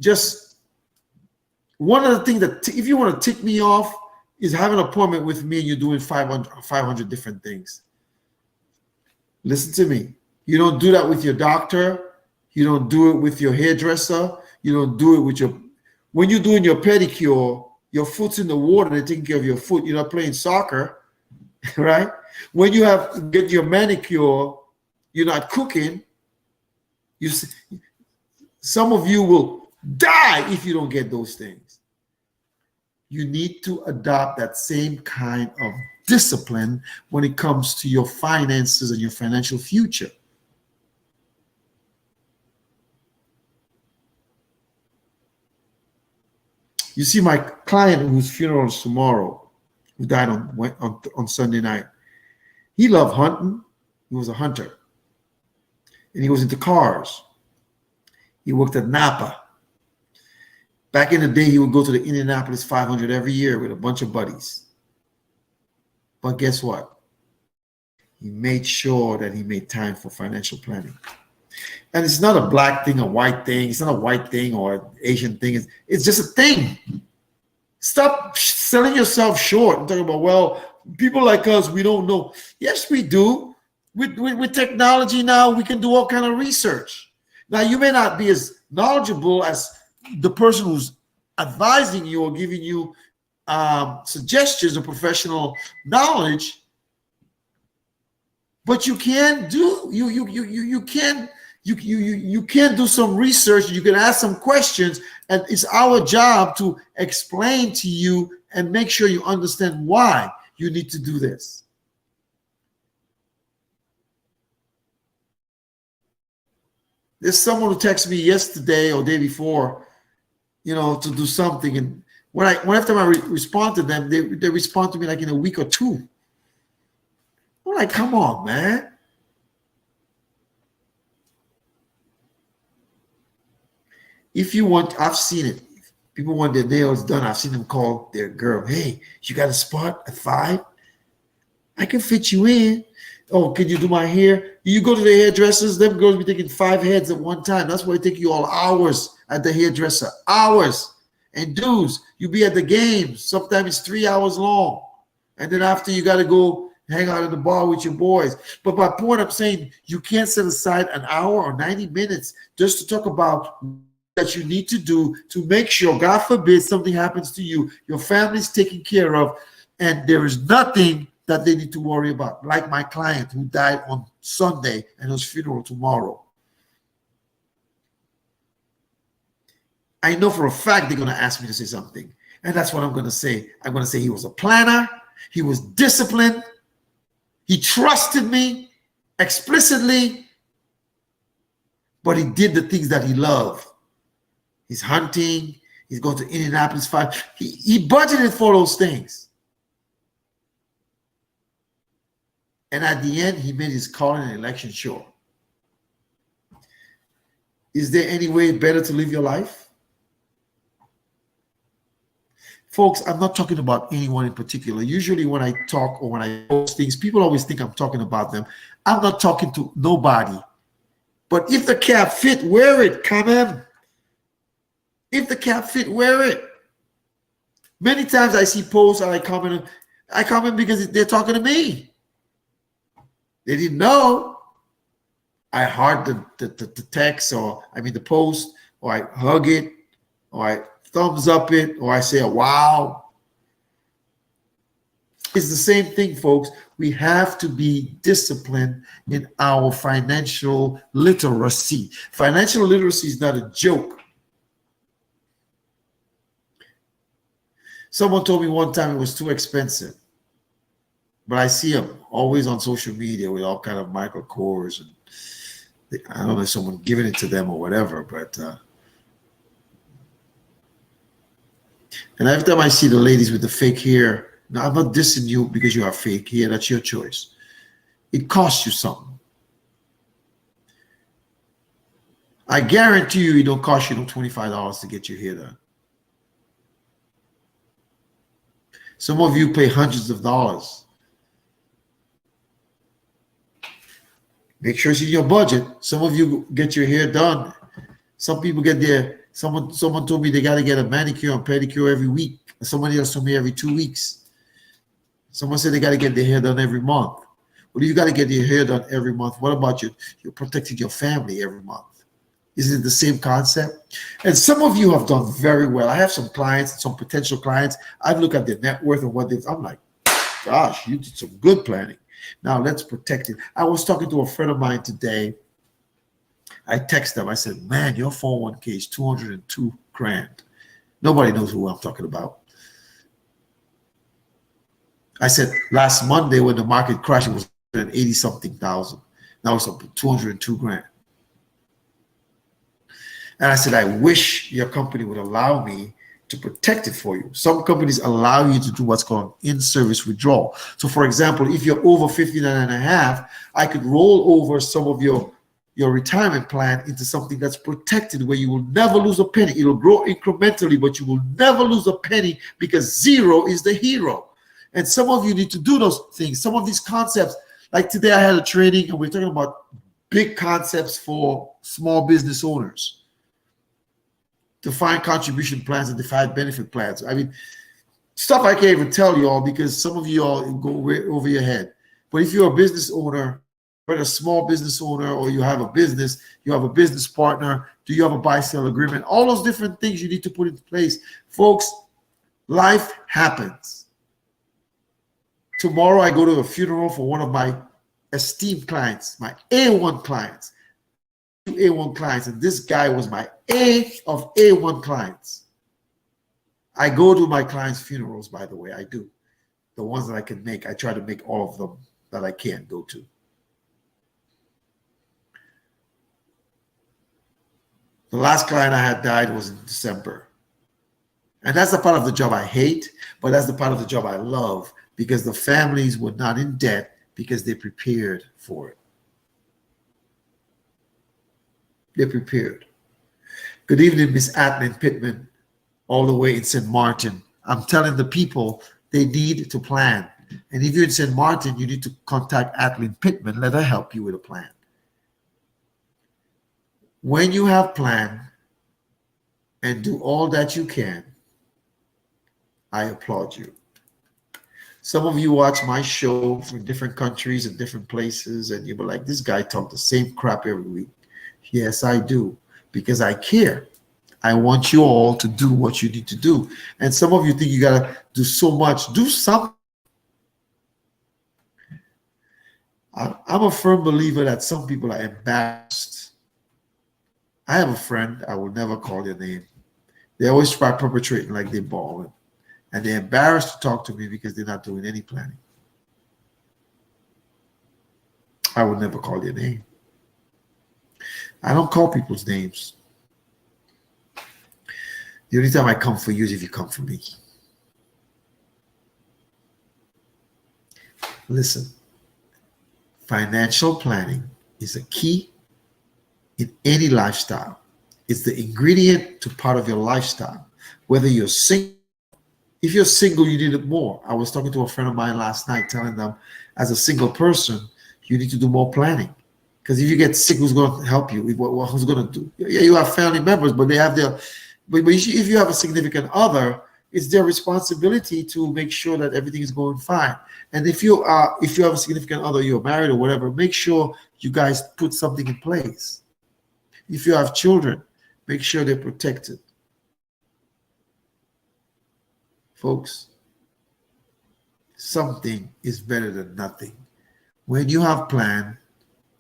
just, one of the things that, if you want to tick me off, is have an appointment with me and you're doing 500 different things. Listen to me. You don't do that with your doctor. You don't do it with your hairdresser. You don't do it with when you're doing your pedicure, your foot's in the water, they're taking care of your foot. You're not playing soccer, right? When you get your manicure, you're not cooking. Some of you will die if you don't get those things. You need to adopt that same kind of discipline when it comes to your finances and your financial future. You see, my client whose funeral is tomorrow, who died on Sunday night, he loved hunting. He was a hunter. And he was into cars. He worked at Napa. Back in the day, he would go to the Indianapolis 500 every year with a bunch of buddies. But guess what? He made sure that he made time for financial planning. And it's not a black thing, a white thing. It's not a white thing or an Asian thing. It's just a thing. Stop selling yourself short and talking about, well, people like us, we don't know. Yes, we do. With technology now, we can do all kind of research. Now, you may not be as knowledgeable as the person who's advising you or giving you suggestions of professional knowledge, but you can do you can do some research. You can ask some questions, and it's our job to explain to you and make sure you understand why you need to do this. There's someone who texted me yesterday or day before. to do something. And when after I respond to them, they respond to me like in a week or two. I'm like, come on, man. If you want, I've seen it. People want their nails done. I've seen them call their girl, hey, you got a spot at 5? I can fit you in. Oh, can you do my hair? You go to the hairdressers, them girls be taking 5 heads at one time. That's why it take you all hours at the hairdresser. Hours. And dudes, you be at the games. Sometimes it's 3 hours long. And then after you got to go hang out in the bar with your boys. But my point, I'm saying you can't set aside an hour or 90 minutes just to talk about that you need to do to make sure, God forbid, something happens to you, your family's taken care of, and there is nothing that they need to worry about. Like my client who died on Sunday and his funeral tomorrow. I know for a fact they're going to ask me to say something. And that's what I'm going to say. I'm going to say he was a planner. He was disciplined. He trusted me explicitly. But he did the things that he loved. He's hunting. He's going to Indianapolis 5. He budgeted for those things. And at the end, he made his calling and election sure. Is there any way better to live your life? Folks, I'm not talking about anyone in particular. Usually when I talk or when I post things, people always think I'm talking about them. I'm not talking to nobody. But if the cap fit, wear it. Come in. If the cap fit, wear it. Many times I see posts and I comment because they're talking to me. They didn't know. I heart the text, or the post, or I hug it, or I thumbs up it, or I say, wow. It's the same thing, folks. We have to be disciplined in our financial literacy. Financial literacy is not a joke. Someone told me one time it was too expensive. But I see them always on social media with all kind of Michael Kors, and I don't know if someone giving it to them or whatever. But and every time I see the ladies with the fake hair, now I'm not dissing you because you have fake hair. That's your choice. It costs you something. I guarantee you, it don't cost you no $25 to get your hair done. Some of you pay hundreds of dollars. Make sure it's in your budget. Some of you get your hair done. Some people get someone told me they got to get a manicure and pedicure every week. Somebody else told me every 2 weeks. Someone said they got to get their hair done every month. Well, you got to get your hair done every month. What about you're protecting your family every month? Isn't it the same concept? And some of you have done very well. I have some clients, some potential clients. I've looked at their net worth and what they've, I'm like, gosh, you did some good planning. Now let's protect it. I was talking to a friend of mine today. I texted him. I said, man, your 401k is 202 grand. Nobody knows who I'm talking about. I said, last Monday when the market crashed, it was 180 something thousand. Now it's up to 202 grand. And I said, I wish your company would allow me to protect it for you. Some companies allow you to do what's called in-service withdrawal. So for example, if you're over 59 and a half, I could roll over some of your retirement plan into something that's protected where you will never lose a penny. It'll grow incrementally, but you will never lose a penny because zero is the hero. And some of you need to do those things. Some of these concepts, like today I had a training and we're talking about big concepts for small business owners. Defined contribution plans and defined benefit plans. I mean, stuff I can't even tell you all because some of you all go way over your head. But if you're a business owner, whether a small business owner or you have a business partner, do you have a buy-sell agreement? All those different things you need to put into place. Folks, life happens. Tomorrow I go to a funeral for one of my esteemed clients, my A1 clients. A1 clients, and this guy was my A of A1 clients. I go to my clients' funerals, by the way. I do. The ones that I can make. I try to make all of them that I can go to. The last client I had died was in December. And that's the part of the job I hate, but that's the part of the job I love because the families were not in debt because they prepared for it. They prepared. Good evening, Miss Atlin Pittman, all the way in St. Martin. I'm telling the people they need to plan. And if you're in St. Martin, you need to contact Atlin Pittman. Let her help you with a plan. When you have plan and do all that you can, I applaud you. Some of you watch my show from different countries and different places, and you'll be like, this guy talks the same crap every week. Yes, I do, because I care. I want you all to do what you need to do. And some of you think you got to do so much. Do something. I'm a firm believer that some people are embarrassed. I have a friend, I will never call their name. They always try perpetrating like they're balling. And they're embarrassed to talk to me because they're not doing any planning. I will never call their name. I don't call people's names. The only time I come for you is if you come for me. Listen, financial planning is a key in any lifestyle. It's the ingredient to part of your lifestyle. Whether you're single, if you're single, you need it more. I was talking to a friend of mine last night telling them, as a single person, you need to do more planning. Because if you get sick, who's going to help you? Who's going to do? Yeah, you have family members, but they have their. But if you have a significant other, it's their responsibility to make sure that everything is going fine. And if you have a significant other, you're married or whatever, make sure you guys put something in place. If you have children, make sure they're protected. Folks, something is better than nothing. When you have plan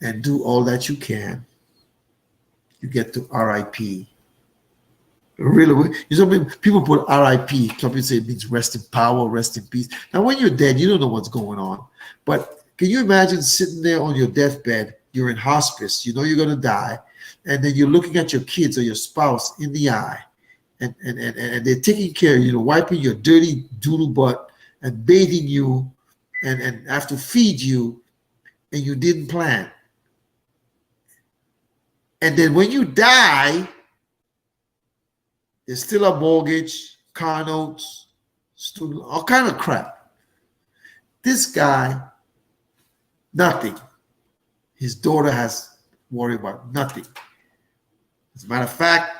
and do all that you can, you get to RIP. Really, people put RIP. Some people say it means rest in power, rest in peace. Now, when you're dead, you don't know what's going on. But can you imagine sitting there on your deathbed? You're in hospice. You know you're going to die. And then you're looking at your kids or your spouse in the eye. And they're taking care of you, wiping your dirty doodle butt and bathing you and have to feed you. And you didn't plan. And then when you die, there's still a mortgage, car notes, student, all kind of crap. This guy, nothing. His daughter has worried about nothing. As a matter of fact,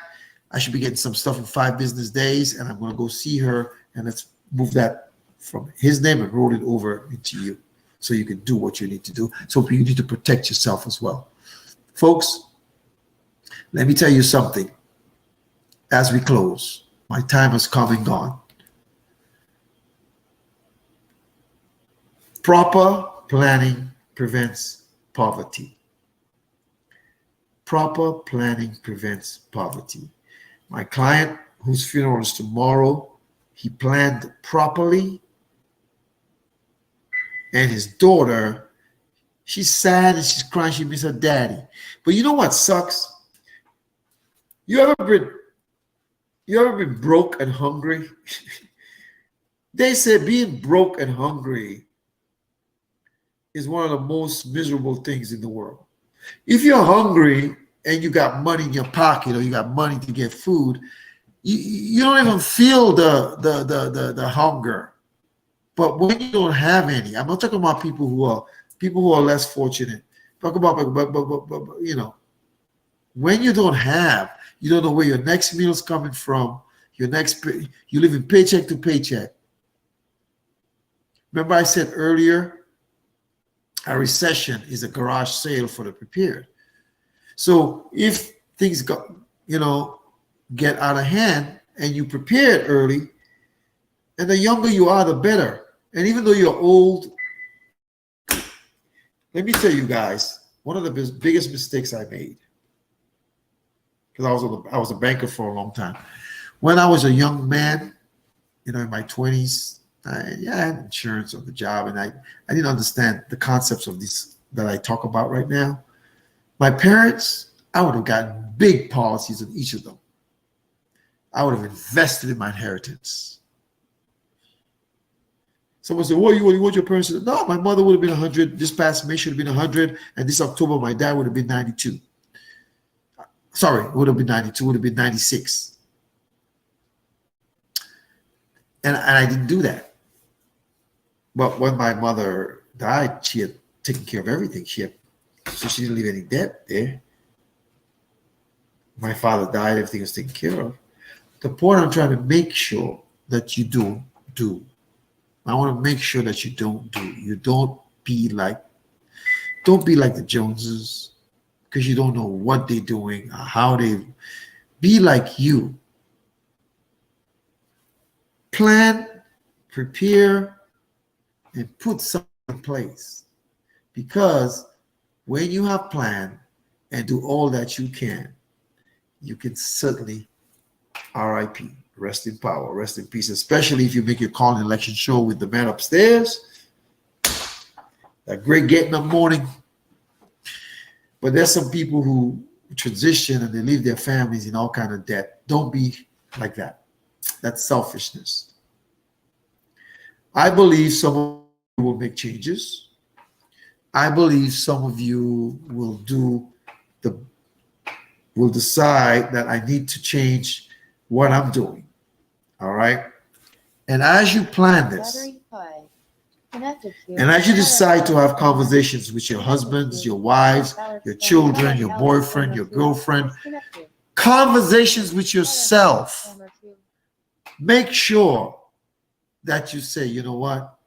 I should be getting some stuff in 5 business days, and I'm going to go see her, and let's move that from his name and roll it over into you so you can do what you need to do. So you need to protect yourself as well. Folks, let me tell you something. As we close, my time has come and gone. Proper planning prevents poverty. Proper planning prevents poverty. My client, whose funeral is tomorrow, he planned properly. And his daughter, she's sad and she's crying. She misses her daddy. But you know what sucks? You ever been broke and hungry? They say being broke and hungry is one of the most miserable things in the world. If you're hungry and you got money in your pocket or you got money to get food, you don't even feel the hunger. But when you don't have any, I'm not talking about people who are less fortunate. Talk about but when you don't have, you don't know where your next meal is coming from. You live in paycheck to paycheck. Remember I said earlier, a recession is a garage sale for the prepared. So if things get out of hand and you prepared early, and the younger you are, the better. And even though you're old, let me tell you guys, one of the biggest mistakes I made, because I was a banker for a long time. When I was a young man, in my 20s, I had insurance on the job, and I didn't understand the concepts of this that I talk about right now. My parents, I would have gotten big policies on each of them. I would have invested in my inheritance. Someone said, what you want your parents to do? No, my mother would have been 100. This past May should have been 100. And this October, my dad would have been 92. Sorry, it would have been 92, would have been 96. And I didn't do that. But when my mother died, she had taken care of everything. So she didn't leave any debt there. My father died, everything was taken care of. The point I'm trying to make sure that you don't do. I want to make sure that you don't do. You don't be like the Joneses, because you don't know what they're doing or how they be like you. Plan, prepare, and put something in place. Because when you have planned and do all that you can certainly RIP. Rest in power, rest in peace, especially if you make your call and election show with the man upstairs. That great getting up morning. But there's some people who transition and they leave their families in all kind of debt. Don't be like that. That's selfishness. I believe some of you will make changes. I believe some of you will decide that I need to change what I'm doing. All right. And as you plan this, and as you decide to have conversations with your husbands, your wives, your children, your boyfriend, your girlfriend, conversations with yourself, make sure that you say, you know what?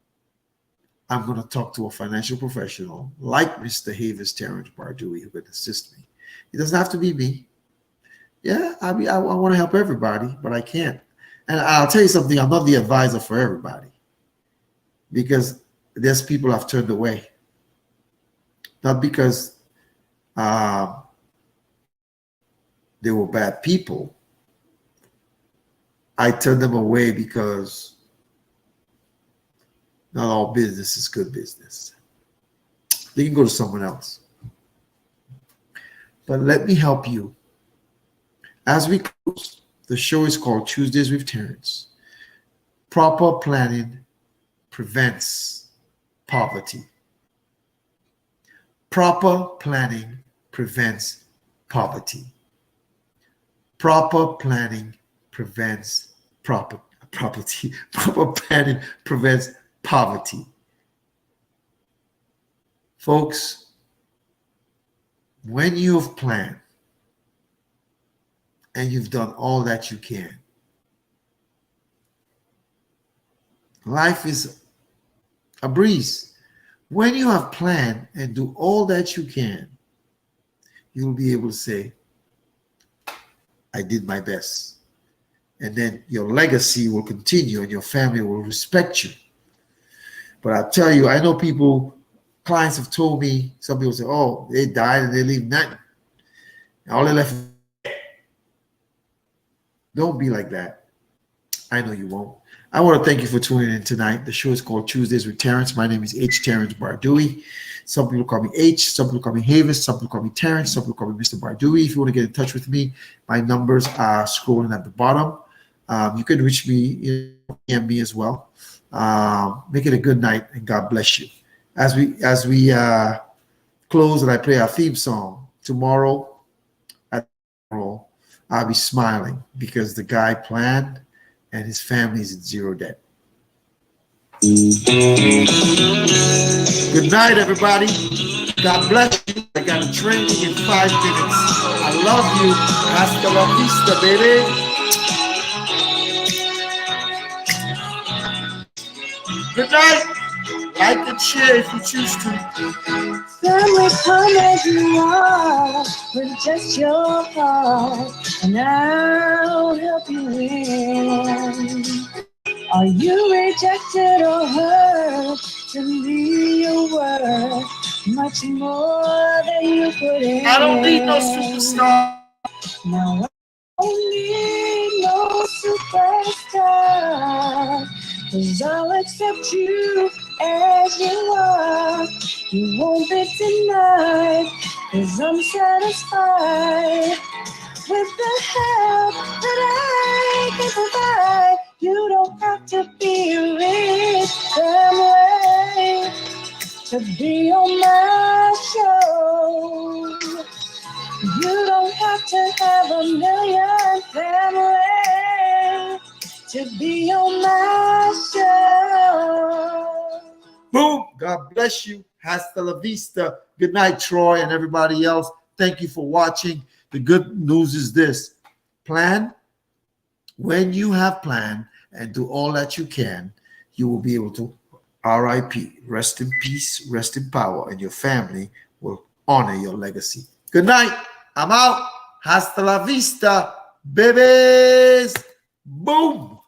I'm going to talk to a financial professional like Mr. Havis Terrence Bardui, who can assist me. It doesn't have to be me. Yeah, I want to help everybody, but I can't. And I'll tell you something, I'm not the advisor for everybody, because there's people I've turned away. Not because they were bad people. I turned them away because not all business is good business. They can go to someone else. But let me help you. As we close, the show is called Tuesdays with Terrence. Proper planning prevents poverty. Proper planning prevents poverty. Proper planning prevents property. Proper planning prevents poverty. Folks, when you've planned and you've done all that you can, life is a breeze. When you have planned and do all that you can, you'll be able to say, I did my best. And then your legacy will continue and your family will respect you. But I tell you, I know clients have told me, some people say, oh, they died and they leave nothing. All they left. Don't be like that. I know you won't. I want to thank you for tuning in tonight. The show is called Tuesdays with Terrence. My name is H. Terrence Bardui. Some people call me H. Some people call me Havis. Some people call me Terrence. Some people call me Mr. Bardui. If you want to get in touch with me, my numbers are scrolling at the bottom. You can reach me, DM me as well. Make it a good night, and God bless you. As we close and I play our theme song, tomorrow I'll be smiling because the guy planned and his family is in zero debt. Good night, everybody. God bless you. I got a training in 5 minutes. I love you. Hasta la vista, baby. Good night. Like and share if you choose to. Family, come as you are with just your heart, and I'll help you win. Are you rejected or hurt? To me, you're worth much more than you put in. I don't need no superstar. Now I don't need no superstar, 'cause I'll accept you as you are. You won't be denied, 'cause I'm satisfied with the help that I can provide. You don't have to be rich family to be on my show. You don't have to have a million family to be on my show. Boom. God bless you. Hasta la vista. Good night, Troy, and everybody else. Thank you for watching. The good news is this. Plan. When you have planned and do all that you can, you will be able to RIP. Rest in peace, rest in power, and your family will honor your legacy. Good night. I'm out. Hasta la vista, babies. Boom.